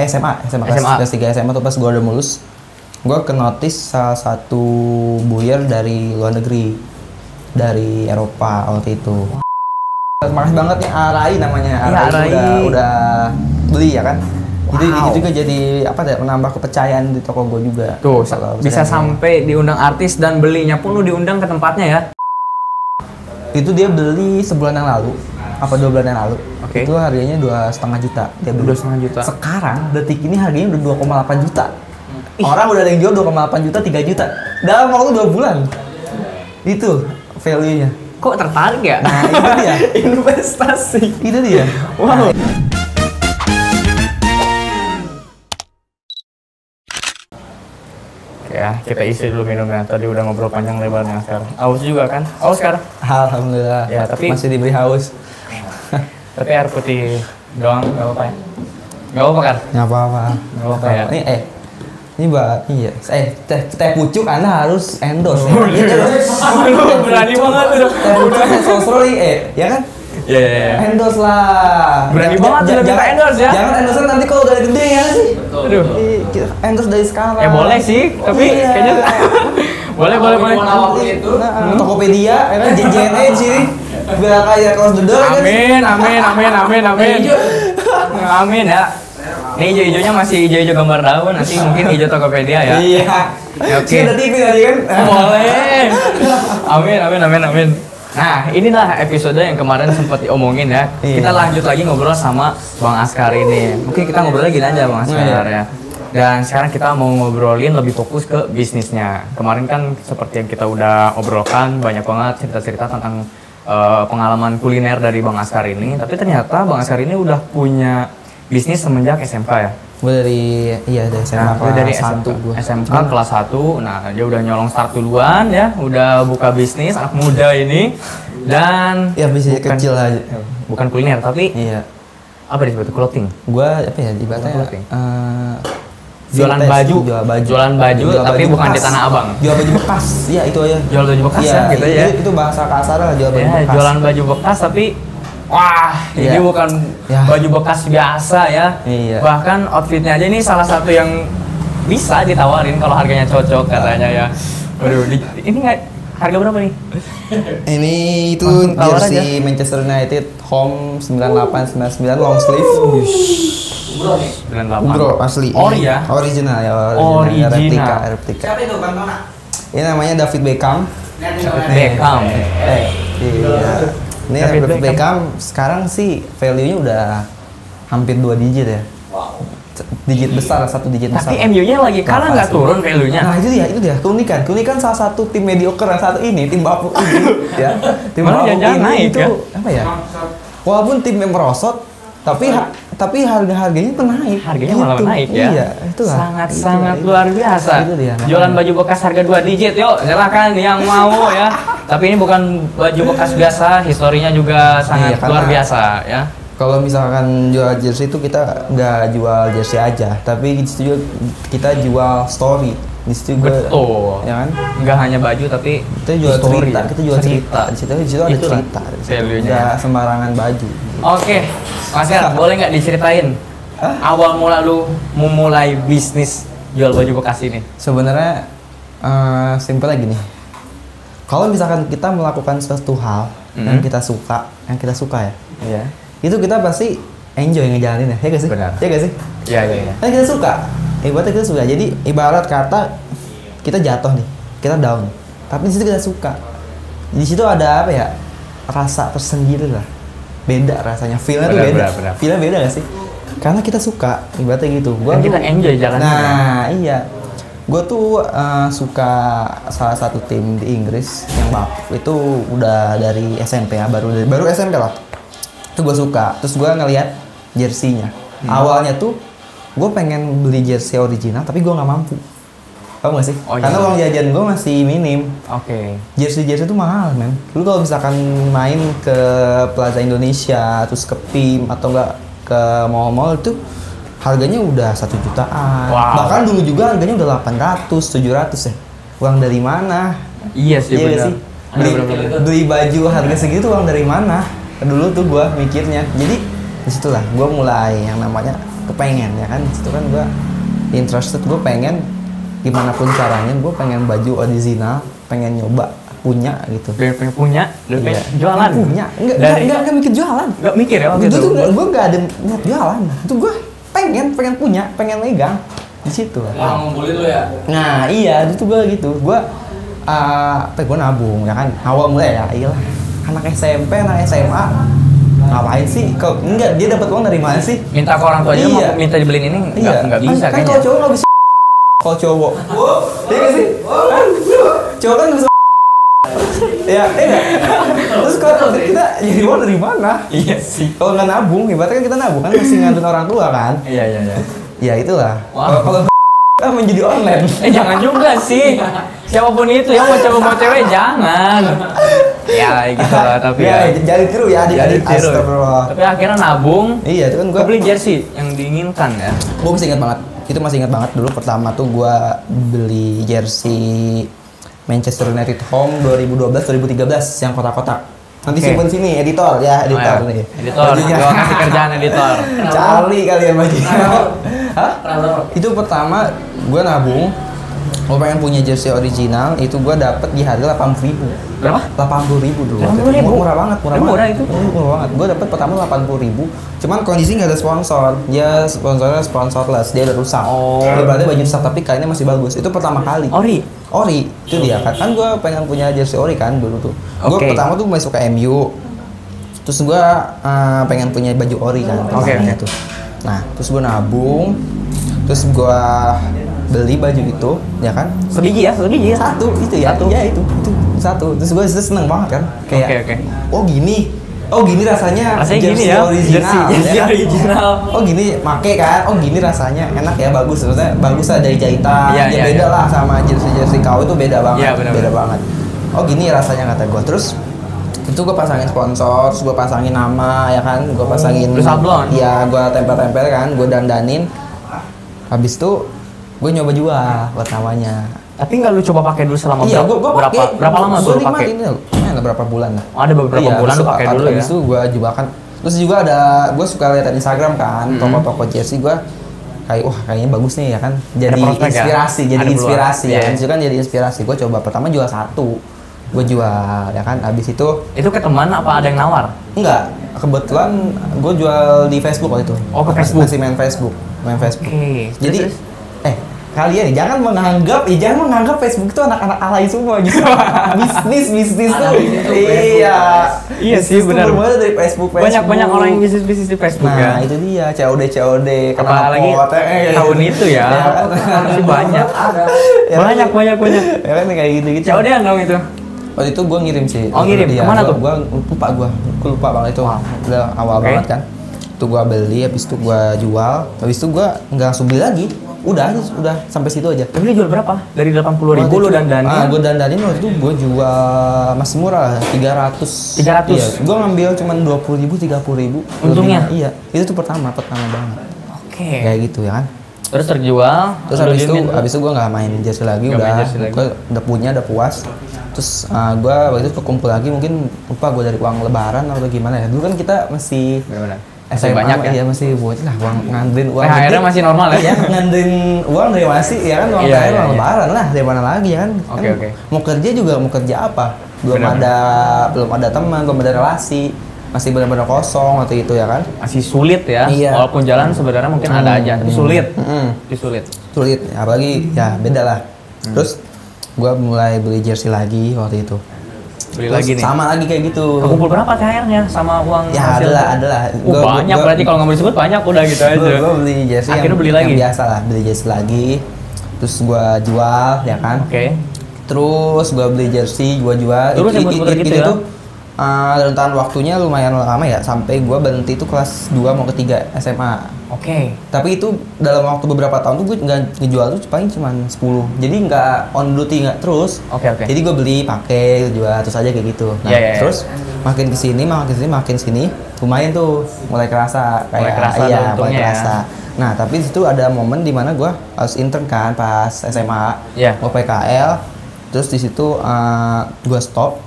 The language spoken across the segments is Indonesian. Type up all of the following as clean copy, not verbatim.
kelas 3 SMA tuh pas gue udah lulus, gue ke notice salah satu buyer dari luar negeri, dari Eropa waktu itu. Makasih banget nih Arai namanya, Arai udah beli ya kan. Itu juga jadi menambah kepercayaan di toko gue juga. Tuh, bisa sampai diundang artis dan belinya pun lu diundang ke tempatnya ya. Itu dia beli sebulan yang lalu, 2 bulan yang lalu. Itu harganya 2,5 juta. Dia beli 2,5 juta. Sekarang detik ini harganya udah 2,8 juta. Orang udah ada yang jual 2,8 juta, 3 juta dalam waktu 2 bulan. Itu value-nya. Kok tertarik ya? Nah, itu dia. Investasi. Itu dia. Wow. Ya, kita isi dulu minumnya. Tadi udah ngobrol panjang lebarnya sekarang. Haus juga kan? Haus sekarang? Alhamdulillah. Ya, tapi masih diberi haus. Tapi air putih doang nggak apa-apa ya? Nggak apa-apa kan? Nggak apa-apa. Nggak apa-apa ya? Ini teh pucuk Anda harus endorse. Berani banget udah. Teh pucuk sosro ya kan? Iya. Endorse lah. Berani banget udah minta endorse ya. Jangan endorse nanti kalau udah gede ya sih. Aduh. Endorse dari sekarang. Boleh sih, tapi kayaknya boleh. Tokopedia, ya kan JNE sini. Biar kayak kelas dodol kan. Amin ya. Ini hijau-hijaunya masih hijau-hijau gambar daun, nanti mungkin hijau Tokopedia ya. Iya. Oke. Ada TV tadi kan? Boleh. Amin. Nah, inilah episode yang kemarin sempat diomongin ya. Kita lanjut lagi ngobrol sama Bang Askar ini. Mungkin kita ngobrol lagi aja Bang Askar ya. Dan sekarang kita mau ngobrolin lebih fokus ke bisnisnya. Kemarin kan seperti yang kita udah obrolkan, banyak banget cerita-cerita tentang pengalaman kuliner dari Bang Askar ini. Tapi ternyata Bang Askar ini udah punya bisnis semenjak SMK ya? Gue dari SMK kelas 1 SMK kelas 1, nah dia udah nyolong start duluan ya, udah buka bisnis, anak muda ini. Dan ya bisnis kecil aja. Bukan kuliner, tapi apa disebut? Clothing? Gue ibaratnya jualan baju, tapi bukan di Tanah Abang. Jual baju bekas, ya itu aja. Jual baju bekas ya, gitu ya. Itu bahasa kasar lah, jual baju bekas. Jualan baju bekas tapi ini bukan baju bekas biasa ya. Bahkan outfitnya aja ini salah satu yang bisa ditawarin kalau harganya cocok katanya ya. Waduh, ini nggak harga berapa nih? Ini itu jersey Manchester United home 9899 long sleeve. 98. Bro, asli. Ya? Original ya. Replika. Siapa itu Bang Nona? Ini namanya David Beckham. Beckham. Iya. Ini David Beckham sekarang sih value-nya udah hampir 2 digit ya. Digit besar, 1 digit besar. Tapi MU-nya lagi kalah nggak turun value-nya. Nah itu dia keunikan salah satu tim mediocre yang satu ini, tim bapuk ini ya. Tim bapuk ini itu apa ya? Walaupun tim yang merosot, tapi harganya tuh naik. Harganya malah naik ya. Iya, itulah. Sangat luar biasa. Jualan baju bekas harga 2 digit, yuk silakan yang mau ya. Tapi ini bukan baju bekas biasa, historinya juga sangat luar biasa ya. Kalau misalkan jual jersey itu kita nggak jual jersey aja, tapi di situ juga kita jual story. Di situ juga, betul. Ya kan? Nggak hanya baju tapi kita jual story, cerita. Kita jual cerita. Di situ ada cerita. Nggak sembarangan baju. Oke, Mas Gar, boleh nggak diceritain awal mula lu memulai bisnis jual baju bekas ini? Sebenarnya simpel lagi nih. Kalau misalkan kita melakukan suatu hal yang kita suka ya. Iya. Itu kita pasti enjoy ngejalanin ya gak sih? Benar. Ya gak sih? Iya. Kan kita suka. Ibaratnya kita suka. Jadi ibarat kata kita jatuh nih, kita down. Tapi di situ kita suka. Di situ ada apa ya? Rasa tersendiri lah. Beda rasanya. Feel-nya tuh beda. Feel-nya beda gak sih? Karena kita suka. Ibaratnya gitu. Dan kita enjoy jalannya. Nah, iya. Gue tuh suka salah satu tim di Inggris yang itu udah dari SMP ya, baru SMP lah. Itu gue suka. Terus gue ngeliat jersey-nya. Awalnya tuh gue pengen beli jersey original, tapi gue nggak mampu. Paham gak sih? Karena uang jajan gue masih minim. Jersey tuh mahal, men. Lu kalau misalkan main ke Plaza Indonesia, terus ke PIM atau enggak ke mall-mall itu harganya udah 1 jutaan. Bahkan dulu juga harganya udah 800, 700 ya. Uang dari mana? Iya sih, benar. Beli baju harga segitu uang dari mana? Dulu tuh gua mikirnya. Jadi disitulah gua mulai yang namanya kepengen ya kan, itu kan gue interested, gue pengen gimana pun caranya, gue pengen baju original, pengen nyoba punya gitu. Pengen punya, pengen jualan. Punya, enggak mikir jualan. Enggak mikir ya waktu itu. Itu gue enggak ada niat jualan. Itu gue pengen punya, pengen megang di situ. Orang ngumpulin lu ya. Nah, iya, itu gue gitu. Gue gue nabung ya kan. Awal mulai ya, iyalah. Anak SMP, anak SMA ngapain sih? Kok enggak dia dapat uang dari mana sih? Minta ke orang tuanya mau minta dibeliin ini enggak bisa kan kayaknya. Kalau cowok enggak bisa. Kalau cowok. Iya enggak sih? Cowok kan bisa. Ya, enggak. Terus kalau kita jadi uang dari mana? Iya sih. Kalau nggak nabung, ibaratnya kan kita nabung kan masih ngandelin orang tua kan? Iya. Ya itulah. Wow. Kalau menjadi online. Jangan juga sih. Siapapun itu yang mau coba mau cewek jangan. Ya gitu lah tapi ya. Jadi tiru ya adik-adik. Astagfirullah. Tapi akhirnya nabung. Iya, itu kan gue beli jersey yang diinginkan ya. Gue masih ingat banget. Itu masih ingat banget dulu pertama tuh gue beli jersey Manchester United Home 2012-2013 yang kotak-kotak. Nanti simpen sini editor ya, editor nih. Editor, gua kasih kerjaan editor. Cali kalian bajunya. Hah? Itu pertama gue nabung, gue pengen punya jersey original, itu gue dapet di harga 80.000. Berapa? 80.000 dulu. 80.000? Murah banget, murah itu. Murah banget. Gue dapet pertama 80.000. Cuman kondisi nggak ada sponsor. Dia sponsornya sponsorless, dia udah rusak. Oh. Ibaratnya baju rusak tapi kainnya masih bagus. Itu pertama kali. Ori, itu dia kan. Kan gue pengen punya jersey ori kan dulu tuh. Gue pertama tuh masih suka MU. Terus gue pengen punya baju ori kan. Itu. Nah, terus gue nabung. Terus gue beli baju itu, ya kan? Sebiji ya? Satu, itu ya. Itu satu. Terus gue seneng banget kan. Kayak, oh gini rasanya gini jersey ya? original. Jersey original. Oh gini, make kan? Oh gini rasanya enak ya, bagus. Maksudnya bagus lah dari jahitan. Iya, beda lah sama jersey kau itu beda banget. Iya, beda banget. Oh gini rasanya kata gue. Terus itu gue pasangin sponsor, terus gue pasangin nama ya kan, gue pasangin. Lu sablon? Iya, gue tempel-tempel kan, gue dandanin. Habis itu gue nyoba jual buat namanya. Tapi nggak lu coba pakai dulu selama berapa lama gue lu pakai? Berapa bulan lah. Ada beberapa bulan lu pakai dulu ya. Habis itu gue jual kan. Terus juga ada, gue suka lihat Instagram kan, toko-toko jersey gue kayak wah kayaknya bagus nih ya kan. Jadi inspirasi, ya. Itu kan jadi inspirasi. Gue coba pertama jual satu. Gue jual ya kan. Habis itu ke teman apa ada yang nawar? Enggak. Kebetulan gue jual di Facebook waktu itu. Oh, ke Facebook. Masih main Facebook. Oke. Jadi kalian jangan menganggap Facebook itu anak-anak alay semua gitu. bisnis tuh. Iya sih benar. Bermula dari Facebook. Banyak orang yang bisnis di Facebook ya. Nah, itu dia COD apalagi tahun itu ya. Masih banyak. Banyak. Ya kan kayak gitu. COD dong itu. Waktu itu gue ngirim sih. Oh ngirim, kemana tuh? Gue lupa banget itu. Udah awal banget kan. Itu gue beli, habis itu gue jual, habis itu gue nggak langsung beli lagi. Udah sampai situ aja. Tapi lu jual berapa? Dari 80.000 lu dandanin? Gue dandanin waktu itu gue jual masih murah lah, 300. Iya, gue ngambil cuma 20.000, 30.000. Untungnya? Iya, itu tuh pertama banget. Oke. Kayak gitu ya kan. Terus terjual. Terus habis itu gue nggak main jersey lagi, gue udah punya, udah puas. Terus gue waktu itu kumpul lagi, mungkin lupa gue dari uang lebaran atau gimana ya. Dulu kan kita masih SMA banyak ya? Iya masih bocah lah, ngandelin uang THR-nya masih normal ya? Iya, ngandelin uang dari masih ya kan, uang THR uang lebaran lah, dari mana lagi ya kan. Oke. Mau kerja apa? Belum ada teman, belum ada relasi, masih benar-benar kosong waktu itu ya kan. Masih sulit ya, walaupun jalan sebenarnya mungkin ada aja, tapi sulit. Sulit, apalagi ya beda lah. Terus gua mulai beli jersey lagi waktu itu. Beli lagi nih. Sama lagi kayak gitu. Kumpul berapa THR-nya sama uang ya hasil? Adalah. Banyak berarti kalau nggak mau disebut banyak udah gitu aja. Gue beli jersey akhirnya beli lagi. Yang biasa lah, beli jersey lagi. Terus gue jual ya kan. Oke. Terus gue beli jersey, gue jual. Terus yang muter gitu ya? Tuh, rentan waktunya lumayan lama ya, sampai gue berhenti tuh kelas 2 mau ke 3 SMA. Oke. Tapi itu dalam waktu beberapa tahun tuh gue nggak ngejual tuh paling cuma 10. Jadi nggak on duty nggak terus. Oke. Jadi gue beli, pakai, jual terus aja kayak gitu. Nah, terus makin kesini lumayan tuh mulai kerasa mulai kerasa. Nah, tapi itu ada momen di mana gue harus intern kan pas SMA. Mau PKL. Terus di situ gue stop.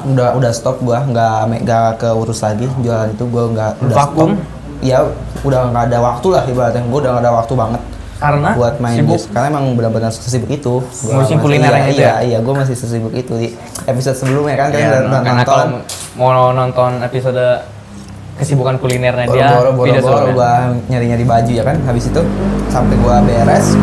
Udah stop, gue nggak keurus lagi jualan itu, gue nggak, udah vakum. ya udah nggak ada waktu lah ibaratnya, gue udah nggak ada waktu banget Karena buat main sibuk. karena emang benar-benar sesibuk itu. Ngurusin kulineran itu ya? Iya, gue masih sesibuk itu di episode sebelumnya kan Iya, udah karena kalau nonton. mau nonton episode kesibukan kulinernya dia, Boro-boro video sebelumnya. gua nyari-nyari baju ya kan, habis itu sampai gua beres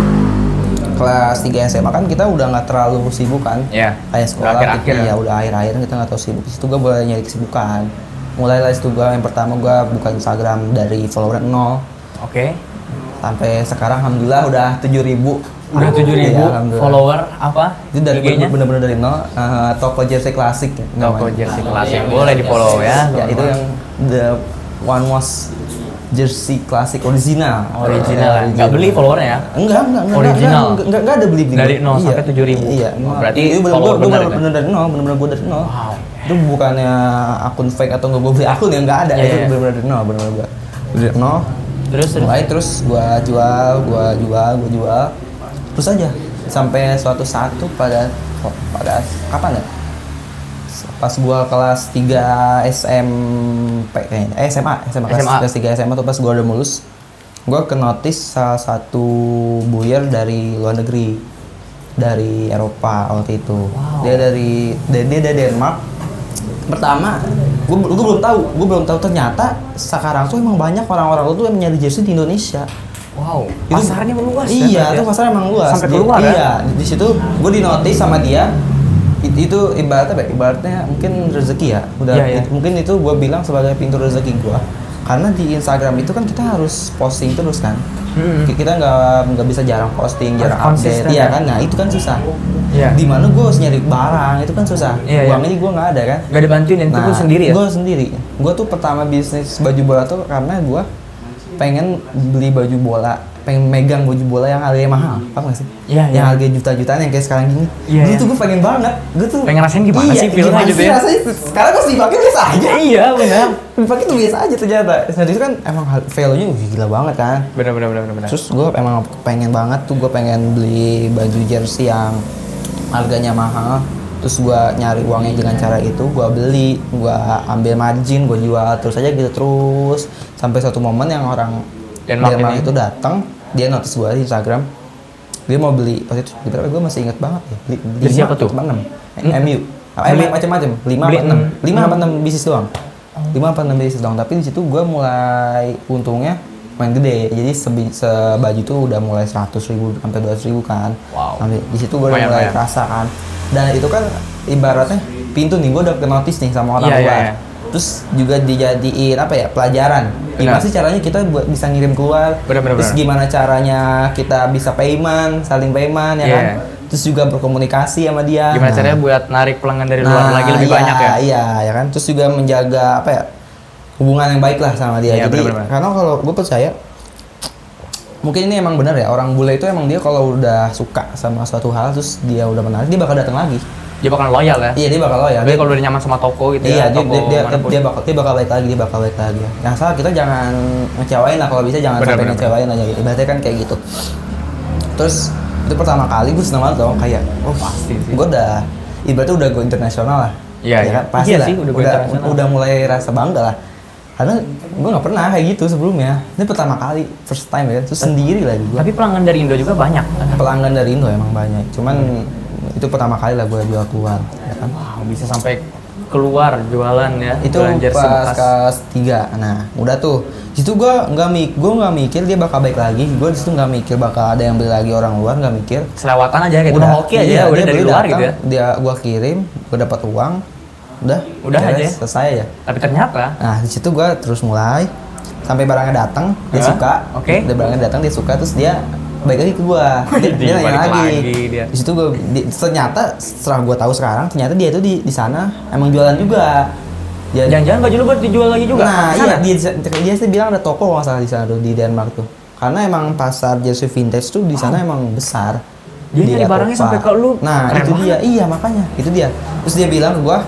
kelas 3 SMA kan kita udah nggak terlalu sibuk kan, Iya. kayak sekolah Akhir-akhir ya ya. udah akhir-akhir kita nggak terlalu sibuk. Di situ gua mulai nyari kesibukan, mulailah situ gua yang pertama gua buka Instagram dari follower 0 Oke. sampai sekarang alhamdulillah udah 7.000. Udah 7.000 Iya, alhamdulillah. follower apa? Itu dari IG-nya? bener-bener dari 0. Toko jersey klasik Toko namanya. jersey klasik. Boleh di follow ya. Ya itu yang the one was jersey klasik original. Original. Nggak beli followernya ya? Enggak. Original. Enggak ada beli. Dari 0 sampai 7.000. Iya. Oh, berarti itu follower benar itu? bener dari 0, bener-bener gue dari 0. Wow. Itu bukannya akun fake atau nggak gue beli akun yang nggak ada. Iya, Itu iya. bener-bener dari 0, bener-bener gue dari 0. Terus Mulai terus gua jual. Terus aja sampai suatu pada kapan ya? Pas gua kelas 3 SMP kayaknya. SMA kelas 3 SMA tuh pas gua udah lulus. Gua ke notice salah satu buyer dari luar negeri. Dari Eropa waktu itu. Wow. Dia dari Denmark. Pertama, gue belum tahu ternyata sekarang tuh emang banyak orang-orang tuh yang nyari jersey di Indonesia. wow, Itu- pasarnya meluas Iya, ya. itu pasarnya emang luas. Sampai keluar ya? Iya, di situ gue di notice sama dia. Itu ibaratnya apa ya? Ibaratnya mungkin rezeki ya. Udah Iya, iya. mungkin itu gue bilang sebagai pintu rezeki gue. Karena di Instagram itu kan kita harus posting terus kan. Kita nggak bisa jarang posting, Harus jarang update. konsisten Iya ya? kan? Nah, itu kan susah. Iya. Dimana gue harus nyari barang, itu kan susah. Iya, iya. Uang ini gue nggak ada kan. Gak dibantuin itu pun sendiri ya? Gue sendiri. Gue tuh pertama bisnis baju bola tuh karena gue pengen beli baju bola, pengen megang baju bola yang harganya mahal, paham gak sih? Iya, Yang iya. harga juta-jutaan yang kayak sekarang gini. Iya, Dulu iya. tuh gue pengen banget. Gue tuh Pengen rasain gimana sih feel-nya gimana gitu sih ya? rasanya? Sekarang gue sih pakai biasa aja. Iya, benar. Dipakai tuh biasa aja ternyata. Nah itu kan emang value-nya gila banget kan. Benar. Terus gue emang pengen banget tuh, gue pengen beli baju jersey yang harganya mahal. Terus gue nyari uangnya dengan cara itu, gue beli, gue ambil margin, gue jual terus aja gitu terus sampai suatu momen yang orang Denmark ini? itu datang, dia notice gue di Instagram, dia mau beli pas itu berapa? Gue masih inget banget ya. Dari siapa tuh? 6 Hmm? MU, macam-macam, 5 Beli apa 6 bisnis doang. 5 apa 6 bisnis doang, tapi di situ gue mulai untungnya main gede, jadi sebaju tuh udah mulai 100.000 sampai 200.000 kan. Wow. Sampai di situ gue udah Lumayan, mulai lumayan. kerasa kan. Dan itu kan ibaratnya pintu nih, gue udah ke notice nih sama orang Iya, tua. iya. Terus juga dijadiin apa ya, pelajaran. Gimana Benar. sih caranya kita buat bisa ngirim keluar? Benar. Terus gimana caranya kita bisa payment, saling payment ya Iya. kan? Terus juga berkomunikasi sama dia. Gimana Nah, caranya buat narik pelanggan dari luar lagi lebih iya, banyak ya? Iya, ya kan. Terus juga menjaga apa ya, hubungan yang baik lah sama dia. Iya, Jadi benar-benar. karena kalau gue percaya, mungkin ini emang benar ya, orang bule itu emang dia kalau udah suka sama suatu hal terus dia udah menarik, dia bakal datang lagi. Dia bakal loyal ya? Iya, dia bakal loyal. Tapi kalau udah nyaman sama toko gitu Iya, ya, dia, toko dia, manapun. dia bakal balik lagi. Yang salah kita jangan ngecewain lah, kalau bisa jangan Benar, sampai benar, ngecewain aja. Ibaratnya kan kayak gitu. Terus itu pertama kali gue seneng banget dong, kayak Pasti sih. gue udah ibaratnya udah go internasional lah. Iya, iya. kan? Pasti Iya lah. sih, udah go internasional. Udah mulai rasa bangga lah. Karena gue nggak pernah kayak gitu sebelumnya. Ini pertama kali, first time ya. Terus sendiri lagi gue. Tapi pelanggan dari Indo juga banyak. Pelanggan dari Indo emang banyak. Cuman itu pertama kali lah gue jual keluar, ya kan? Wow, bisa sampai keluar jualan ya. Itu jualan jersey pas bekas. kelas 3. Nah, udah tuh. Situ gue nggak mikir dia bakal baik lagi. Gue disitu nggak mikir bakal ada yang beli lagi orang luar, nggak mikir. Selewatan aja kayak udah hoki aja, iya, udah dia dari beli luar datang, gitu ya. Dia gua kirim, gua dapat uang, udah Udah beres, aja ya? selesai aja. Tapi ternyata Nah di situ gua terus mulai sampai barangnya datang, dia Hah? suka. Oke. Dia barangnya datang, dia suka, terus dia balik lagi ke gua. Dia nanya balik lagi. lagi dia. Di situ gua ternyata setelah gua tahu sekarang, ternyata dia tuh di sana emang jualan juga. jangan-jangan baju lu buat dijual lagi juga. Nah, Sana? iya dia sih bilang ada toko kalau nggak salah di sana tuh di Denmark tuh. Karena emang pasar jersey vintage tuh di sana emang besar. Dia Di nyari barangnya Eropa. sampai ke lu. Nah, Keren itu banget. dia. Iya, makanya. Itu dia. Terus dia bilang ke gua,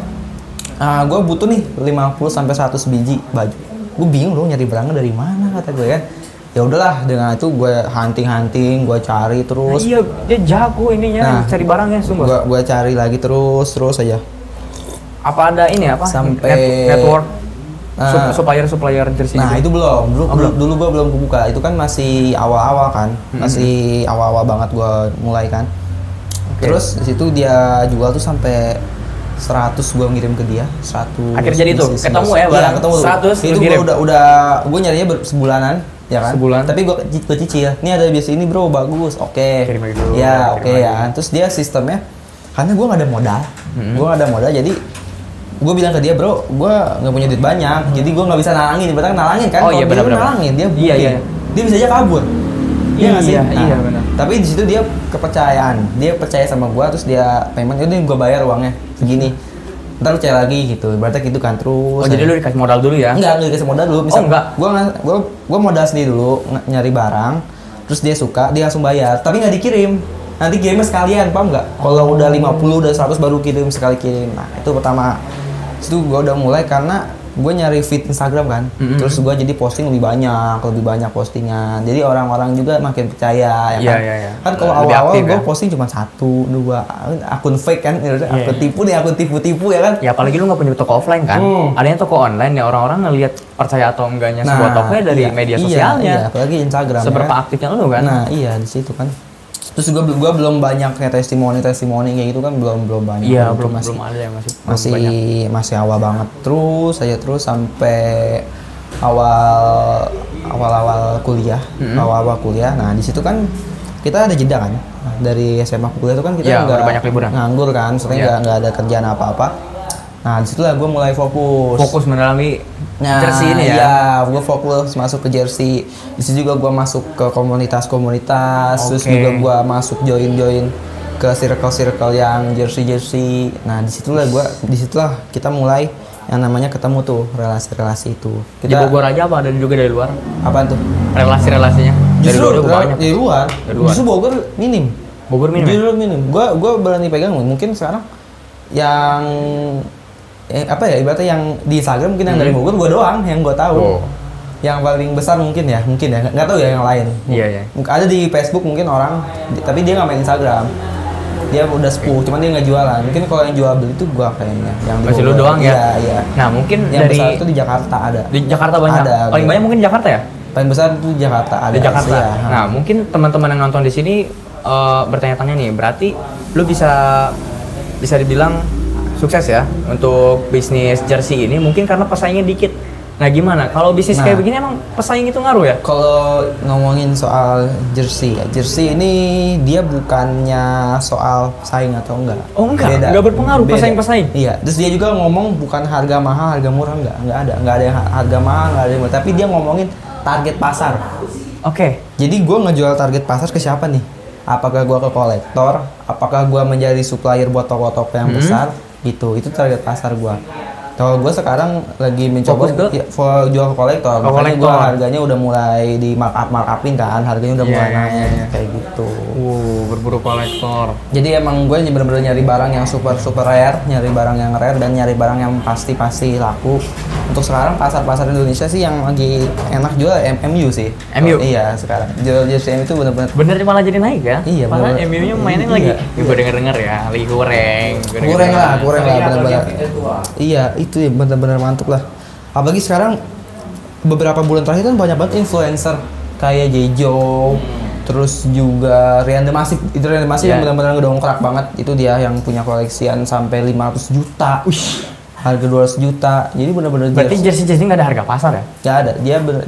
gua butuh nih 50 sampai 100 biji baju. Gue bingung loh nyari barangnya dari mana kata gue kan. Ya udahlah, dengan itu gue hunting, gue cari Nah, terus. iya, dia jago ininya cari barangnya sungguh. Gue cari lagi terus aja. Apa ada ini apa? Sampai network supplier jersey Nah gitu? itu belum, belum? dulu gue belum buka. Itu kan masih awal-awal kan, masih awal-awal banget gue mulai kan. Terus di situ dia jual tuh sampai 100 gue ngirim ke dia, 100. Akhirnya jadi tuh ketemu ya barang. Iya, ketemu tuh. 100 itu lu kirim? gue udah gue nyarinya sebulanan ya kan. Sebulan. Tapi gue cicil. Ini ada biasa ini bro, bagus. Oke. Kirim lagi dulu, Ya kirim oke lagi. ya. Terus dia sistemnya karena gue nggak ada modal, gue nggak ada modal jadi gue bilang ke dia bro, gue nggak punya duit banyak, jadi gue nggak bisa nalangin, ibaratnya nalangin kan? Oh iya Kalau dia benar-benar. nalangin, dia Iya, iya. dia bisa aja kabur. Iya nggak sih? Iya, benar. Tapi di situ dia kepercayaan, dia percaya sama gue, terus dia payment, udah gue bayar uangnya segini, ntar lu cari lagi gitu, ibaratnya gitu kan terus. Oh jadi lu dikasih modal dulu ya? Enggak dikasih modal dulu. Oh, enggak? Gue modal sendiri dulu nyari barang, terus dia suka, dia langsung bayar, tapi nggak dikirim. Nanti kirimnya sekalian, paham nggak? Kalau udah 50, udah 100 baru kirim sekali kirim. Nah itu pertama. Itu gue udah mulai karena gue nyari feed Instagram kan. Terus gue jadi posting lebih banyak postingan. Jadi orang-orang juga makin percaya ya kan. Iya. Kan kalau Lebih awal-awal aktif, gue ya? posting cuma 1, 2 akun fake kan. Akun tipu nih, akun tipu-tipu ya kan. Ya apalagi lu nggak punya toko offline kan? Adanya toko online ya orang-orang ngelihat percaya atau enggaknya sebuah toko ya dari media sosialnya. Iya, apalagi Instagram. Seberapa ya kan? aktifnya lu kan? Nah iya di situ kan. Terus gua belum banyak kayak testimoni kayak gitu kan belum banyak. Iya, Itu belum ada ya masih banyak. masih awal banget terus sampai awal kuliah. Nah di situ kan kita ada jeda kan. Nah, dari SMA ke kuliah itu kan kita Iya, nggak udah banyak liburan. nganggur kan, maksudnya nggak ada kerjaan apa-apa. Nah disitulah gue mulai Fokus mendalami Nah, jersey ini ya? Iya, gue fokus masuk ke jersey. Di situ juga gue masuk ke komunitas-komunitas, terus juga gue masuk join ke circle-circle yang jersey. Nah, disitulah kita mulai yang namanya ketemu tuh relasi-relasi itu. Di Bogor aja apa ada juga dari luar? Apaan tuh? Relasi-relasinya? Dari luar juga banyak. Dari luar. Justru Bogor minim. Bogor minim ya? Justru minim. Gue berani pegang mungkin sekarang yang ibaratnya yang di Instagram mungkin yang dari Bogor gue doang yang gue tahu. Yang paling besar mungkin ya nggak tahu ya yang lain. Iya. Ada di Facebook mungkin orang tapi dia nggak main Instagram, dia udah sepuh cuman dia nggak jualan. Mungkin kalau yang jual beli itu gue kayaknya yang di Masih lu Bogor. doang ya? Iya. Nah mungkin Yang dari besar itu di Jakarta ada. Di Jakarta banyak. Ada, Paling banyak mungkin di Jakarta ya? Paling besar itu di Jakarta ada. Di Jakarta. Iya. Nah mungkin teman-teman yang nonton di sini bertanya-tanya nih, berarti lu bisa dibilang sukses ya untuk bisnis jersey ini mungkin karena pesaingnya dikit. Nah gimana? Kalau bisnis kayak begini emang pesaing itu ngaruh ya? Kalau ngomongin soal jersey ini dia bukannya soal pesaing atau enggak. Oh enggak? Beda. Enggak berpengaruh pesaing-pesaing? Iya, terus dia juga ngomong bukan harga mahal, harga murah enggak ada yang harga mahal, enggak ada yang murah. Tapi dia ngomongin target pasar. Oke. Jadi gue ngejual target pasar ke siapa nih? Apakah gue ke kolektor? Apakah gue menjadi supplier buat toko-toko yang besar? Gitu, itu target pasar gue. Kalau gue sekarang lagi mencoba jual ke kolektor, makanya gue harganya udah mulai di markupin kan, harganya udah mulai naik kayak gitu. Berburu kolektor. Jadi emang gue bener-bener nyari barang yang super rare, nyari barang yang rare dan nyari barang yang pasti laku. Untuk sekarang pasar Indonesia sih yang lagi enak jual MU sih. MU? Iya sekarang. Jual jersey MU itu bener-bener. Bener malah jadi naik ya? Iya. Malah MU-nya mainnya lagi. Gue denger ya, lagi kurang lah bener-bener. Iya itu ya bener-bener mantep lah. Apalagi sekarang beberapa bulan terakhir kan banyak banget influencer kayak Jejo, terus juga Rian Demasif. Itu Rian Demasif yang benar-benar ngedongkrak banget. Itu dia yang punya koleksian sampai 500 juta. Harga 200 juta. Jadi benar-benar berarti jersey nggak ada harga pasar ya? Nggak ada.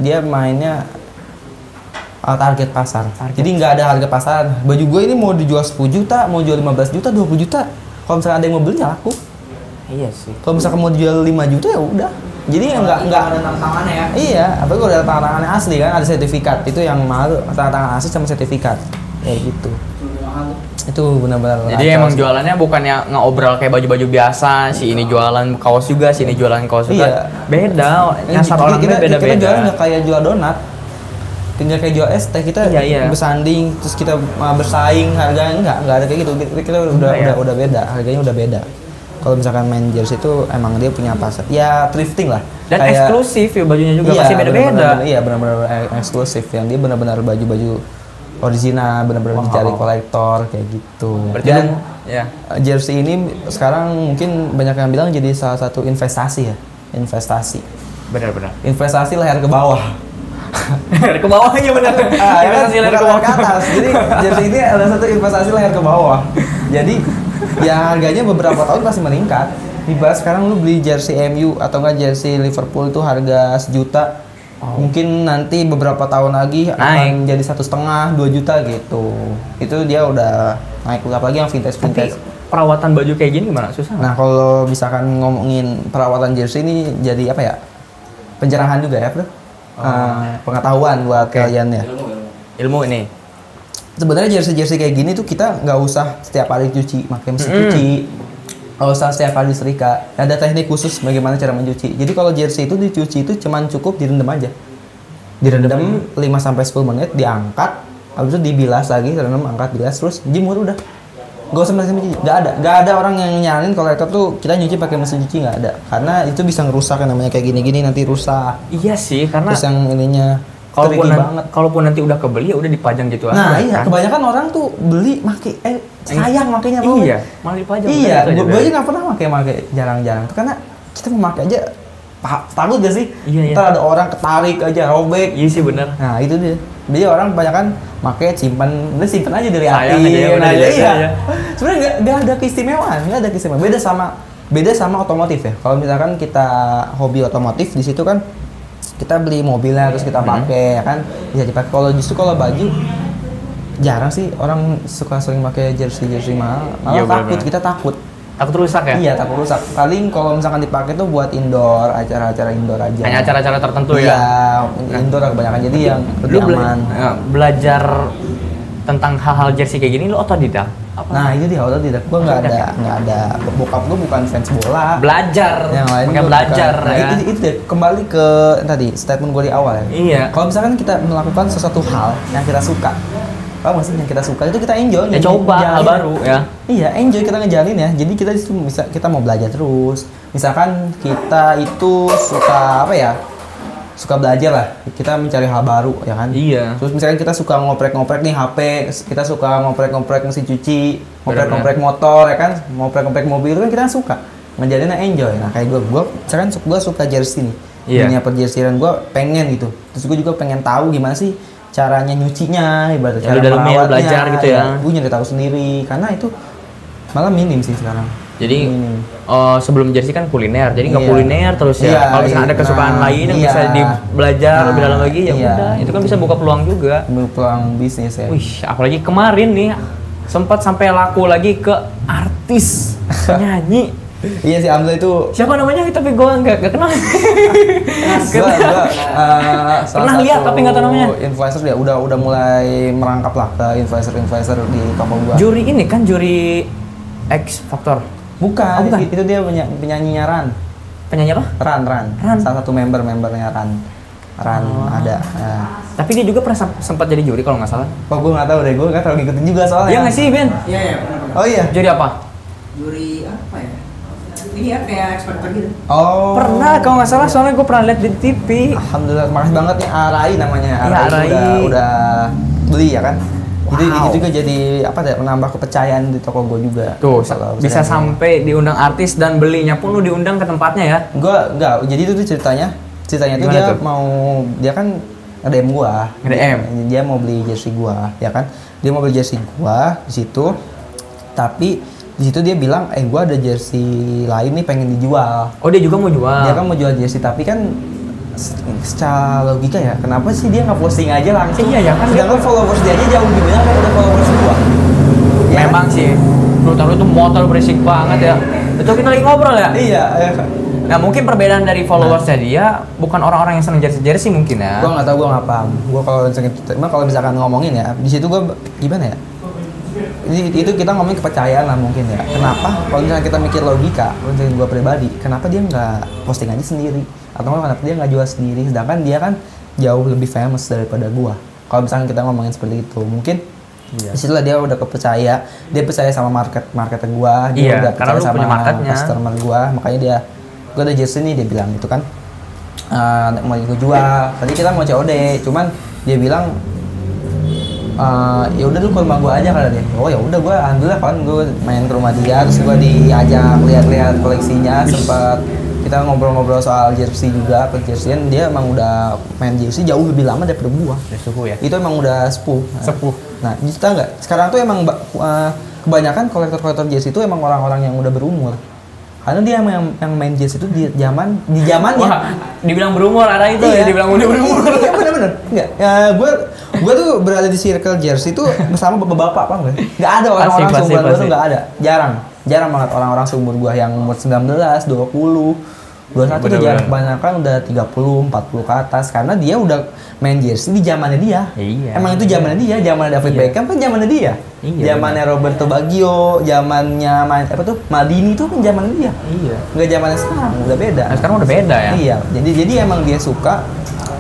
Dia mainnya target pasar. Jadi nggak ada harga pasar. Baju gue ini mau dijual 10 juta, mau jual 15 juta, 20 juta. Kalau misalnya ada yang mau beli ya laku. Iya sih. Kalau misalkan mau dijual 5 juta ya udah. Jadi nggak ada tantangannya ya. Iya, apalagi kalau ada tantangannya asli kan, ada sertifikat. Itu yang mahal, tantangan asli sama sertifikat. Kayak gitu. Itu benar-benar. Jadi emang jualannya bukannya ngobrol kayak baju-baju biasa, si ini jualan kaos juga, si ini jualan kaos juga. Iya. Beda, nyasar orangnya beda-beda. Kita jualan nggak kayak jual donat. Tinggal kayak jual es teh, kita bersanding, terus kita bersaing, harganya nggak ada kayak gitu. Kita udah beda, harganya udah beda. Kalau misalkan main jersey itu emang dia punya pasar, ya thrifting lah. Dan kayak, eksklusif ya bajunya juga pasti beda-beda. Iya benar-benar eksklusif, yang dia benar-benar baju-baju original, benar-benar dicari kolektor kayak gitu. Dan jersey ini sekarang mungkin banyak yang bilang jadi salah satu investasi ya, investasi. Benar-benar. Investasi leher ke bawah. Ke bawah aja benar. Investasi leher ke bawah ke atas. Jadi jersey ini ada satu investasi leher ke bawah. Jadi ya harganya beberapa tahun pasti meningkat. Ibarat sekarang lu beli jersey MU atau enggak jersey Liverpool itu harga 1 juta. Mungkin nanti beberapa tahun lagi akan jadi 1,5, 2 juta gitu. Itu dia udah naik, apalagi yang vintage. Tapi perawatan baju kayak gini gimana? Susah. Nah, kalau misalkan ngomongin perawatan jersey ini jadi apa ya? Pencerahan juga ya, Bro. Pengetahuan buat kalian ya. Ilmu ini. Sebenarnya jersey kayak gini tuh kita nggak usah setiap hari cuci, pakai mesin cuci. Nggak usah setiap hari setrika. Ada teknik khusus bagaimana cara mencuci. Jadi kalau jersey itu dicuci itu cuman cukup direndam aja. Direndam 5 sampai 10 menit, diangkat, habis itu dibilas lagi, rendam, angkat, bilas, terus jemur udah. Nggak usah mesin cuci. Nggak ada orang yang nyaranin kolektor tuh kita nyuci pakai mesin cuci, nggak ada. Karena itu bisa ngerusak yang namanya kayak gini-gini, nanti rusak. Iya sih, karena terus yang ininya kalaupun nanti udah kebeli ya udah dipajang gitu aja. Nah, iya, kan? Kebanyakan orang tuh beli sayang makainya bro. Iya, malah dipajang. Iya, gue aja nggak pernah pakai jarang-jarang. Karena kita mau pakai aja takut gak sih? Iya. Ntar ada orang ketarik aja, robek. Iya sih benar. Nah, itu dia. Jadi orang kebanyakan pakai simpan aja dari hati. Iya. Sebenarnya nggak ada keistimewaan, beda sama otomotif ya. Kalau misalkan kita hobi otomotif, di situ kan kita beli mobilnya terus kita pakai ya kan, bisa dipakai. Kalau baju jarang sih orang suka sering pakai jersey mahal. Malah kita takut rusak ya? Iya, takut rusak. Paling kalau misalkan dipakai tuh buat indoor, acara-acara indoor aja. Hanya acara-acara tertentu ya? Iya, indoor kebanyakan, jadi yang lebih aman. Belajar tentang hal-hal jersey kayak gini lu otodidak? Nah, itu dia otodidak. Gua nggak ada. Bokap gua bukan fans bola. Belajar. Yang lain belajar. Nah, ya. itu deh, kembali ke tadi statement gua di awal ya. Iya. Kalau misalkan kita melakukan sesuatu hal yang kita suka, apa sih yang kita suka itu kita enjoy. Ya coba hal baru ya. Iya, enjoy kita ngejalin ya. Jadi kita mau belajar terus. Misalkan kita itu suka apa ya? Suka belajar lah. Kita mencari hal baru ya kan? Iya. Terus misalkan kita suka ngoprek-ngoprek nih HP, kita suka ngoprek-ngoprek mesin cuci, ngoprek-ngoprek motor ya kan? Ngoprek-ngoprek mobil itu kan kita suka. Ngejalinnya enjoy. Nah, kayak gue misalkan gue suka jersey nih. Iya. Dunia perjersian gue pengen gitu. Terus gue juga pengen tahu gimana sih caranya nyucinya, ibarat cara merawatnya, belajar gitu ya. Gue nyari tahu sendiri, karena itu malah minim sih sekarang. Jadi sebelum jersey kan kuliner, jadi nggak kuliner terus ya. Kalau misalnya ada kesukaan lain yang bisa belajar lebih dalam lagi ya udah, itu kan bisa buka peluang juga. Peluang bisnis ya. Wih, apalagi kemarin nih sempat sampai laku lagi ke artis penyanyi. Iya sih, Amza itu. Siapa namanya? Tapi gue nggak kenal. Pernah lihat tapi nggak tahu namanya. Influencer dia udah mulai merangkap lah ke influencer di toko gua. Juri ini kan juri X Factor. Bukan. Itu dia penyanyinya Ran. Penyanyi apa? Ran. Salah satu membernya Ran. Ada. Nah. Tapi dia juga pernah sempat jadi juri kalau nggak salah. Gue nggak tahu deh, gue nggak terlalu ngikutin juga soalnya. Iya nggak sih Ben? Iya. Oh iya. Juri apa? Juri apa ya? Ini ya kayak ekspektor gitu. Oh. Pernah kalau nggak salah, soalnya gue pernah lihat di TV. Alhamdulillah, makasih banget nih Arai namanya. Arai udah beli ya kan. Itu juga jadi apa ya, menambah kepercayaan di toko gue juga. Tuh, bisa sampai diundang artis dan belinya pun lu diundang ke tempatnya ya? Enggak. Jadi itu tuh ceritanya tuh dia kan nge-DM gua. Dia mau beli jersey gua, ya kan? Dia mau beli jersey gua di situ. Tapi di situ dia bilang, gua ada jersey lain nih pengen dijual. Oh, dia juga mau jual. Dia kan mau jual jersey, tapi kan secara logika ya, kenapa sih dia nggak posting aja langsung? Iya ya kan. Sedangkan followers dia aja jauh lebih banyak daripada followers gua. Memang sih. Lu taruh itu motor berisik banget ya. Itu kita lagi ngobrol ya? Iya. Nah, mungkin perbedaan dari followersnya dia bukan orang-orang yang seneng jersey mungkin ya. Gua nggak tahu, gua nggak paham. Gua kalau misalkan ngomongin ya, di situ gua gimana ya? Itu kita ngomongin kepercayaan lah mungkin ya. Kenapa? Kalau misalnya kita mikir logika, untuk gue pribadi, kenapa dia nggak posting aja sendiri? Atau kenapa dia nggak jual sendiri? Sedangkan dia kan jauh lebih famous daripada gue. Kalau misalnya kita ngomongin seperti itu, mungkin disitulah dia udah kepercaya. Dia percaya sama market gue. Dia udah percaya sama customer gue. Makanya gue ada jersey nih, dia bilang gitu kan. Mau gue jual. Tadi kita mau COD, cuman dia bilang ya udah lu ke rumah gue aja kali dia. Oh ya udah, gue alhamdulillah kan gue main ke rumah dia, terus gue diajak lihat-lihat koleksinya, sempat kita kita ngobrol-ngobrol soal jersey juga, penjersian dia emang udah main jersey jauh lebih lama daripada gua. Sepuh ya. Itu emang udah sepuh. Sepuh. Nah, kita nggak. Sekarang tuh emang kebanyakan kolektor-kolektor jersey itu emang orang-orang yang udah berumur. Karena dia yang main jersey itu di zamannya. Wah, dibilang berumur ada itu ya, dibilang udah berumur. Iya bener-bener. Enggak. Ya, gue tuh berada di circle jersey tuh bersama bapak-bapak apa enggak? Enggak ada orang-orang seumuran gue tuh enggak ada. Jarang banget orang-orang seumur gue yang umur 19, 20, 21 tuh jarang. Kebanyakan udah 30, 40 ke atas karena dia udah main jersey di zamannya dia. Iya. Emang itu zamannya dia, zamannya David Beckham kan zamannya dia. Iya. Zamannya Roberto Baggio, zamannya Maldini itu kan zamannya dia. Iya. Enggak zamannya sekarang, udah beda. Nah, sekarang udah beda ya. Iya. Jadi emang dia suka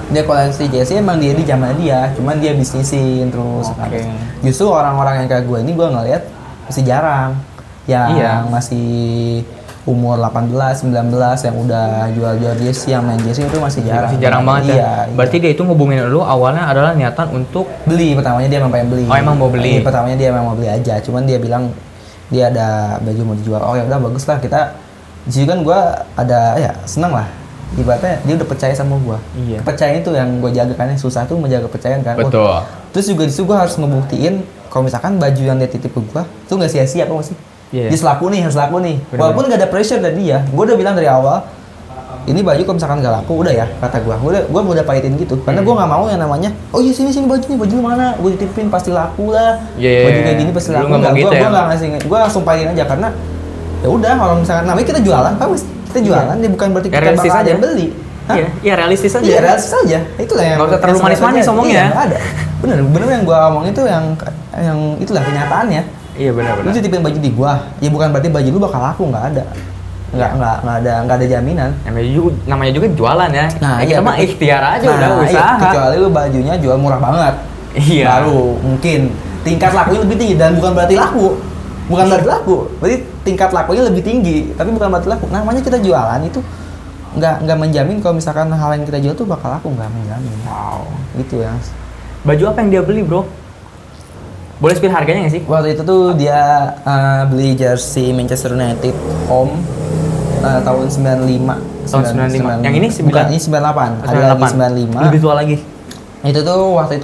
dia koleksi jersey emang dia di zamannya dia, cuman dia bisnisin terus. Oke. Justru orang-orang yang kayak gue ini gue ngeliat masih jarang yang masih umur 18, 19 yang udah jual-jual jersey, yang main jersey itu masih jarang. Masih jarang banget ya. Berarti dia itu ngehubungin lu awalnya adalah niatan untuk beli. Pertamanya dia emang pengen beli. Oh, emang mau beli. Pertamanya dia emang mau beli aja, cuman dia bilang dia ada baju mau dijual. Oh ya udah bagus lah, kita di sini kan gue ada ya seneng lah. Ibaratnya dia udah percaya sama gue. Iya. Kepercayaan itu yang gue jaga kan, yang susah tuh menjaga kepercayaan kan. Betul. Terus juga disitu gue harus ngebuktiin kalau misalkan baju yang dia titip ke gue tuh nggak sia-sia apa sih? Yeah. Dia harus laku nih. Bener. Walaupun nggak ada pressure dari dia, gue udah bilang dari awal ini baju kalau misalkan nggak laku udah ya kata gue udah pahitin gitu karena gue nggak mau yang namanya oh iya sini baju mana gue titipin pasti laku lah. Baju kayak gini pasti laku. Gue nggak ngasih, gue langsung pahitin aja karena ya udah kalau misalkan namanya kita jualan kita jualan dia bukan berarti kita bakal ada yang beli. Iya realistis aja. Iya realistis aja. Itulah yang nggak usah terlalu manis-manis ngomongnya. Iya, nggak ada. Bener yang gue omong itu yang itulah kenyataannya. Iya benar. Lu titipin baju di gua, ya bukan berarti baju lu bakal laku, nggak ada. Nggak ada jaminan. Namanya juga jualan ya. Nah, kita mah ikhtiar aja udah usaha. Iya, kecuali lu bajunya jual murah banget. Iya. Baru mungkin tingkat lakunya lebih tinggi dan bukan berarti laku. Berarti tingkat lakunya lebih tinggi, tapi bukan berarti laku. Namanya kita jualan itu nggak menjamin kalau misalkan hal yang kita jual tuh bakal laku, nggak menjamin. Wow. Gitu ya. Baju apa yang dia beli, bro? Boleh spill harganya nggak sih? Waktu itu tuh dia beli jersey Manchester United home tahun 95. Tahun 95. Yang ini 9? Bukan, ini 98. Ada lagi 95. Lebih tua lagi. Itu tuh waktu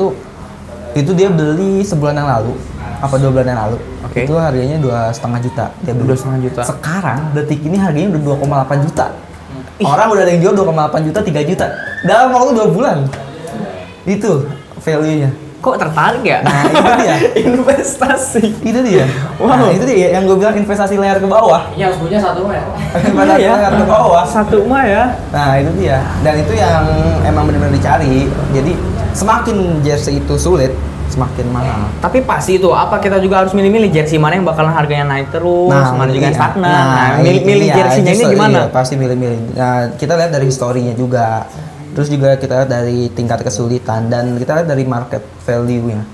itu dia beli sebulan yang lalu. Apa 2 bulan yang lalu. Oke. Itu harganya 2,5 juta. Dia beli. 2,5 juta. Sekarang detik ini harganya udah 2,8 juta. Orang udah ada yang jual 2,8 juta, 3 juta. Dalam waktu 2 bulan. Itu value-nya. Kok tertarik ya? Nah, itu dia. Investasi. Itu dia. Wow. Nah, itu dia yang gue bilang investasi layar ke bawah. Iya, harusnya satu ya. Layar ke bawah. Satu mah ya. Nah, itu dia. Dan itu yang emang benar-benar dicari. Jadi semakin jersey itu sulit, semakin mahal. Tapi pasti itu, apa kita juga harus milih-milih jersey mana yang bakalan harganya naik terus, mana juga yang stagnan. Nah, milih jersey-nya ini gimana? Iya, pasti milih-milih. Nah, kita lihat dari historinya juga. Terus juga kita lihat dari tingkat kesulitan dan kita lihat dari market value-nya.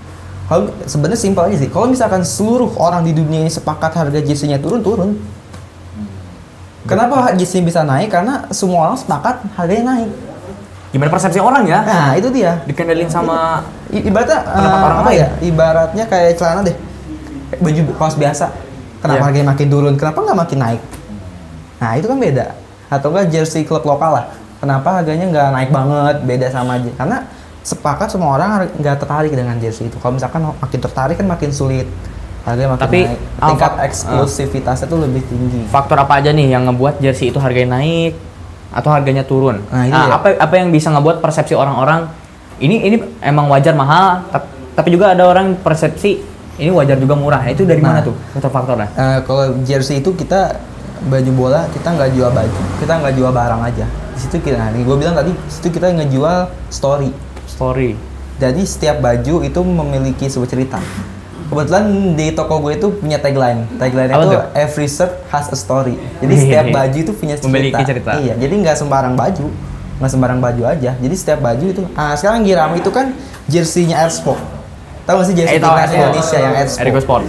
Kalau sebenarnya simpel aja sih. Kalau misalkan seluruh orang di dunia ini sepakat harga jersey-nya turun. Kenapa jersey bisa naik? Karena semua orang sepakat harganya naik. Gimana persepsi orang ya? Nah, itu dia. Dikendalin sama Ibaratnya pendapat orang apa lain. ya? Ibaratnya kayak celana deh. Baju kaos biasa. Kenapa Iya. harganya makin turun? Kenapa nggak makin naik? Nah, itu kan beda. Atau enggak jersey klub lokal lah. Kenapa harganya nggak naik banget? Beda sama aja. Karena sepakat semua orang nggak tertarik dengan jersey itu. Kalau misalkan makin tertarik kan makin sulit. Harganya makin Tapi, naik. Tingkat eksklusivitasnya tuh lebih tinggi. faktor apa aja nih yang ngebuat jersey itu harganya naik atau harganya turun? Nah, ini dia. Apa yang bisa ngebuat persepsi orang-orang ini emang wajar mahal, tapi juga ada orang persepsi ini wajar juga murah. Itu dari mana tuh faktor-faktornya? Kalau jersey itu kita baju bola kita nggak jual baju, kita nggak jual barang aja. Di situ kita, gue bilang tadi, di situ kita ngejual story. Jadi setiap baju itu memiliki sebuah cerita. Kebetulan di toko gue itu punya tagline. Tagline itu every shirt has a story. Jadi setiap baju itu punya cerita. Memiliki cerita. Iya, jadi nggak sembarang baju aja. Jadi setiap baju itu. Sekarang lagi ramai itu kan jersey-nya Airsport. Tahu nggak sih jersey timnas Indonesia yang Airsport? Eriko Sport.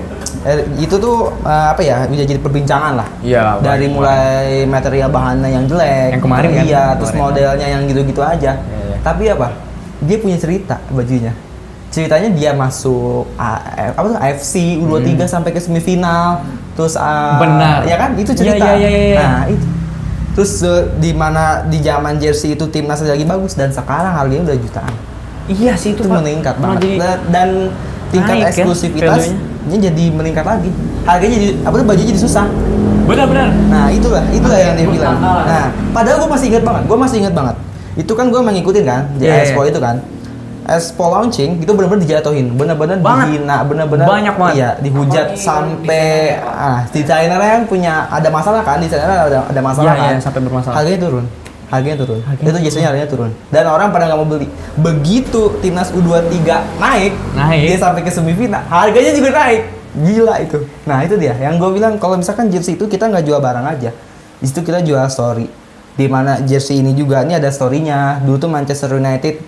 Itu tuh apa ya, udah jadi perbincangan lah. Iya. Dari mulai material bahannya yang jelek, yang kemarin kan? Iya, terus modelnya yang gitu-gitu aja. Iya. Tapi apa? Dia punya cerita bajunya. Ceritanya dia masuk AFC U23 sampai ke semifinal. Terus benar. Ya kan? Itu cerita. Iya. Nah, itu. Terus di mana di zaman jersey itu timnas lagi bagus dan sekarang harganya udah jutaan. Iya sih itu Itu Pak. meningkat Malah banget. jadi Dan tingkat naik ya, eksklusivitasnya jadi meningkat lagi. Harganya jadi apa tuh bajunya jadi susah. benar-benar. Nah, itulah yang dia bilang. Nah, padahal gue masih ingat banget. Itu kan gue mengikutin kan, Expo itu kan. Expo launching itu benar-benar dijatuhin, benar-benar dihina, benar-benar banyak banget. Iya, dihujat sampai desainernya yang punya ada masalah kan, desainernya ada masalah kan. Iya, sampai bermasalah. Harganya turun. Itu biasanya harganya turun. Dan orang pada nggak mau beli. Begitu timnas U23 naik. Dia sampai ke semifinal, harganya juga naik. Gila itu. Nah, itu dia yang gue bilang kalau misalkan jersey itu kita nggak jual barang aja. Di situ kita jual story. Di mana jersey ini juga ini ada story-nya. Dulu tuh Manchester United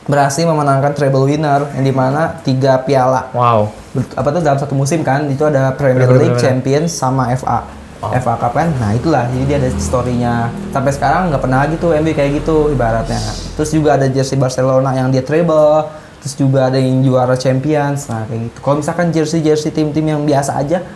berhasil memenangkan treble winner yang dimana 3 piala. Wow. Apa tuh dalam satu musim kan? Itu ada Premier League, Champions sama FA. FA Cup kan? Nah itulah, jadi dia ada story-nya. Sampai sekarang nggak pernah lagi tuh MU kayak gitu ibaratnya. Terus juga ada jersey Barcelona yang dia treble. Terus juga ada yang juara Champions. Nah kayak gitu. Kalau misalkan jersey tim-tim yang biasa aja,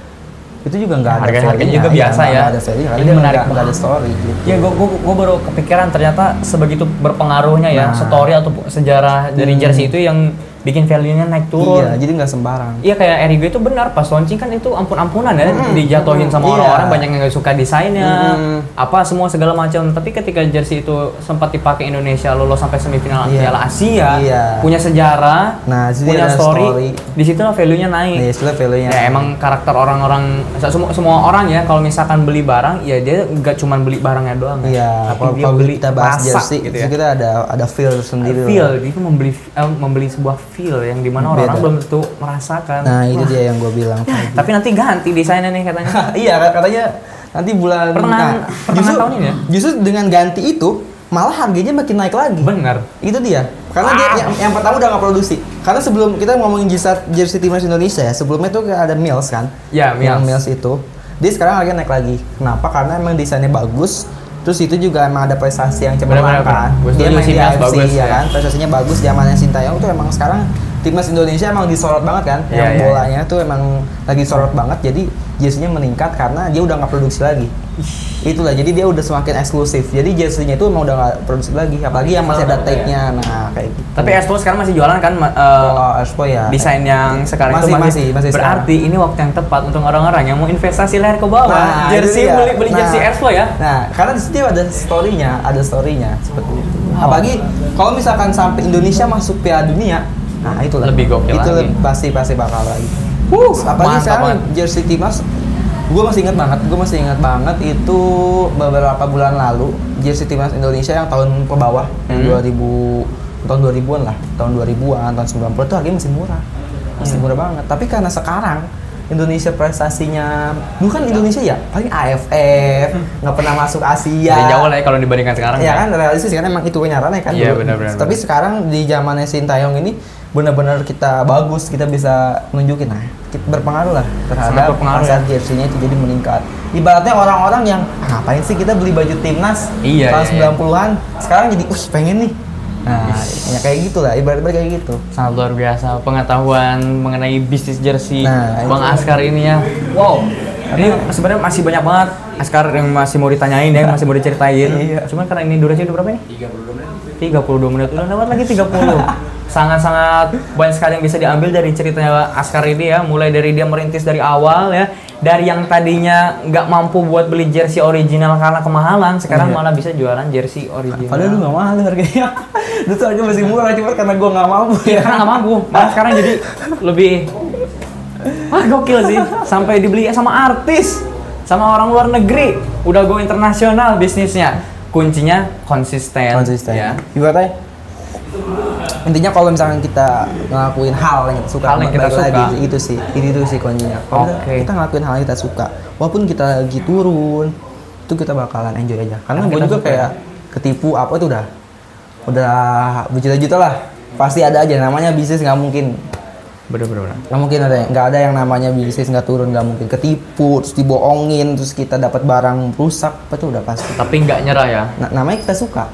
itu juga nggak ada harganya juga biasa ya. Nggak ada value, karena Ini dia menarik nggak ada story. Gitu. Ya, gue baru kepikiran ternyata sebegitu berpengaruhnya ya story atau sejarah dari jersey itu yang bikin value-nya naik turun. Iya, jadi nggak sembarang. Iya kayak Erigo itu benar pas launching kan itu ampun-ampunan ya dijatuhin sama orang-orang banyak yang nggak suka desainnya apa semua segala macam. Tapi ketika jersey itu sempat dipakai Indonesia lolos sampai semifinal Piala Asia, punya sejarah, punya story, di situ lah value-nya naik. Iya, setelah value-nya. Ya emang karakter orang-orang semua orang ya kalau misalkan beli barang ya dia nggak cuma beli barangnya doang. Iya, tapi kalau beli kita bahas rasa, jersey gitu ya. kita ada feel sendiri. Dia tuh membeli sebuah feel yang dimana orang-orang belum tentu merasakan. Nah itu dia yang gue bilang. Tapi nanti ganti desainnya nih katanya. Iya katanya nanti bulan. Pertengahan tahun ini ya. Justru dengan ganti itu malah harganya makin naik lagi. Bener. Itu dia. Karena dia yang pertama udah nggak produksi. Karena sebelum kita ngomongin jersey timnas Indonesia ya, sebelumnya tuh ada Mills kan. Ya Mills itu. Dia sekarang harganya naik lagi. Kenapa? Karena emang desainnya bagus. Terus itu juga emang ada prestasi yang cemerlang kan. Dia main di AFC ya kan. Prestasinya bagus. Zamannya Sintayong tuh emang sekarang timnas Indonesia emang disorot banget kan. Yang bolanya tuh emang lagi sorot banget. Jadi jersey-nya meningkat karena dia udah nggak produksi lagi. Itulah. Jadi dia udah semakin eksklusif. Jadi jersey-nya itu emang udah nggak produksi lagi. Apalagi yang masih ada tag-nya. Nah kayak gitu. Tapi Expo sekarang masih jualan kan? Expo ya. Desain yang sekarang masih berarti sekarang. ini waktu yang tepat untuk orang-orang yang mau investasi leher ke bawah. Nah, jersey beli jersey Expo ya. Nah, karena di situ ada story-nya seperti itu. Apalagi kalau misalkan sampai Indonesia masuk Piala Dunia, nah itulah. Lebih gokil itu lagi. Pasti bakal lagi. Apalagi sekarang jersey timnas, gue masih ingat banget itu beberapa bulan lalu jersey timnas Indonesia yang tahun ke bawah, yang 2000-an lah, tahun 2000-an, tahun 90 itu harganya masih murah banget. Tapi karena sekarang Indonesia prestasinya, bukan Indonesia ya, paling AFF, nggak pernah masuk Asia. Jadi jauh lah ya kalau dibandingkan sekarang. Iya kan, realistis kan emang itu kenyataan kan. Iya benar. Tapi sekarang di zamannya Sintayong ini benar-benar kita bagus, kita bisa nunjukin, nah berpengaruh lah terhadap pasar jersey-nya itu jadi meningkat. Ibaratnya orang-orang yang ngapain sih kita beli baju timnas tahun 90-an, sekarang jadi pengen nih. Nah, ya kayak gitulah, ibaratnya kayak gitu. Sangat luar biasa pengetahuan mengenai bisnis jersey Bang itu. Askar ini ya. Wow. Ini sebenarnya masih banyak banget Askar yang masih mau ditanyain ya, masih mau diceritain. Cuman karena ini durasinya udah berapa nih? 32 menit. Udah lewat lagi 30. Sangat-sangat banyak sekali yang bisa diambil dari ceritanya Askar ini ya. Mulai dari dia merintis dari awal ya. Dari yang tadinya nggak mampu buat beli jersey original karena kemahalan, sekarang malah bisa jualan jersey original. Padahal lu nggak mahal harganya. Dulu tuh harga masih murah, cuma karena gua nggak mampu. Iya, karena nggak mampu. Malah sekarang jadi lebih gokil sih. Sampai dibeli sama artis, sama orang luar negeri. Udah go internasional bisnisnya. Kuncinya konsisten. Ya. Ibaratnya intinya kalau misalkan kita ngelakuin hal yang kita suka, itu sih kuncinya. Kalau kita ngelakuin hal yang kita suka, walaupun kita lagi turun, itu kita bakalan enjoy aja. Karena gue juga kayak ketipu apa itu udah berjuta-juta lah. Pasti ada aja, namanya bisnis nggak mungkin. Bener-bener. Nggak ada yang namanya bisnis nggak turun, nggak mungkin. Ketipu, terus dibohongin, terus kita dapat barang rusak, itu udah pasti. Tapi nggak nyerah ya. Namanya kita suka.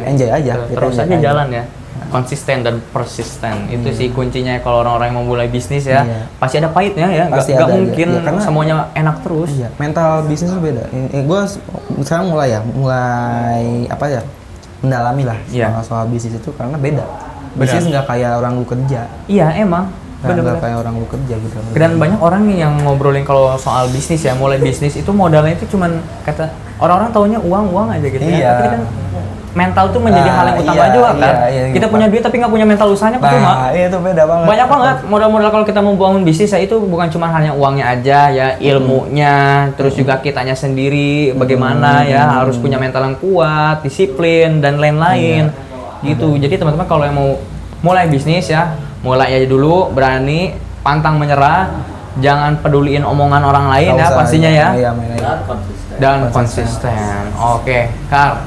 Enjoy aja. Terus aja jalan ya. konsisten dan persisten itu sih kuncinya kalau orang-orang yang mau mulai bisnis ya. Iya. Pasti ada pahitnya ya, Pasti nggak ada, mungkin iya. Karena semuanya enak terus. Iya, mental bisnis itu beda. Gue sekarang mulai apa ya, mendalami lah Iya. soal bisnis itu karena beda. Bisnis nggak kayak orang lu kerja. Iya emang. Nggak kayak orang lu kerja gitu. Dan banyak orang nih yang ngobrolin kalau soal bisnis ya, mulai bisnis itu modalnya itu cuman kata orang-orang taunya uang aja gitu ya. Iya. Tapi kan mental tuh menjadi hal yang utama iya, juga kan. iya, Kita iya. punya duit tapi nggak punya mental usahanya percuma. Nah, itu beda banget. Banyak banget modal-modal kalau kita mau bangun bisnis ya itu bukan cuma hanya uangnya aja ya, ilmunya, terus juga kitanya sendiri bagaimana ya, harus punya mental yang kuat, disiplin dan lain-lain. Gitu. Jadi teman-teman kalau yang mau mulai bisnis ya, mulai aja dulu, berani, pantang menyerah, jangan peduliin omongan orang lain Nggak ya usah, pastinya ya. Iya, main aja. Dan konsisten. Oke, Kar.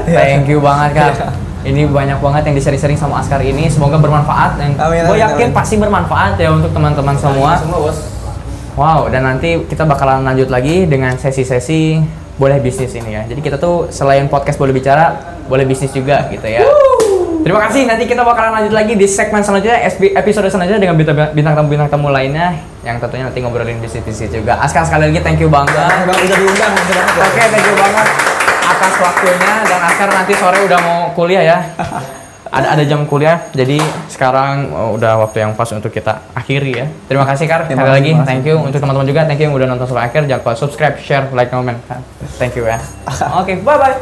Thank you banget, Kar. Ini banyak banget yang di-sharing sama Askar ini. Semoga bermanfaat dan Amin, gue amin, yakin amin. pasti bermanfaat ya untuk teman-teman semua. Wow, dan nanti kita bakalan lanjut lagi dengan sesi-sesi boleh bisnis ini ya. Jadi kita tuh selain podcast boleh bicara, boleh bisnis juga gitu ya. Terima kasih, nanti kita bakalan lanjut lagi di segmen selanjutnya, episode selanjutnya dengan bintang tamu lainnya yang tentunya nanti ngobrolin bisnis juga. Askar sekali lagi thank you banget. Bang, udah diundang. Oke, thank you banget atas waktunya, dan Askar nanti sore udah mau kuliah ya. Ada jam kuliah, jadi sekarang udah waktu yang pas untuk kita akhiri ya. Terima kasih Kar, sekali lagi thank you untuk teman-teman juga, thank you yang udah nonton sampai akhir. Jangan lupa subscribe, share, like, comment. Thank you ya. Oke, bye bye.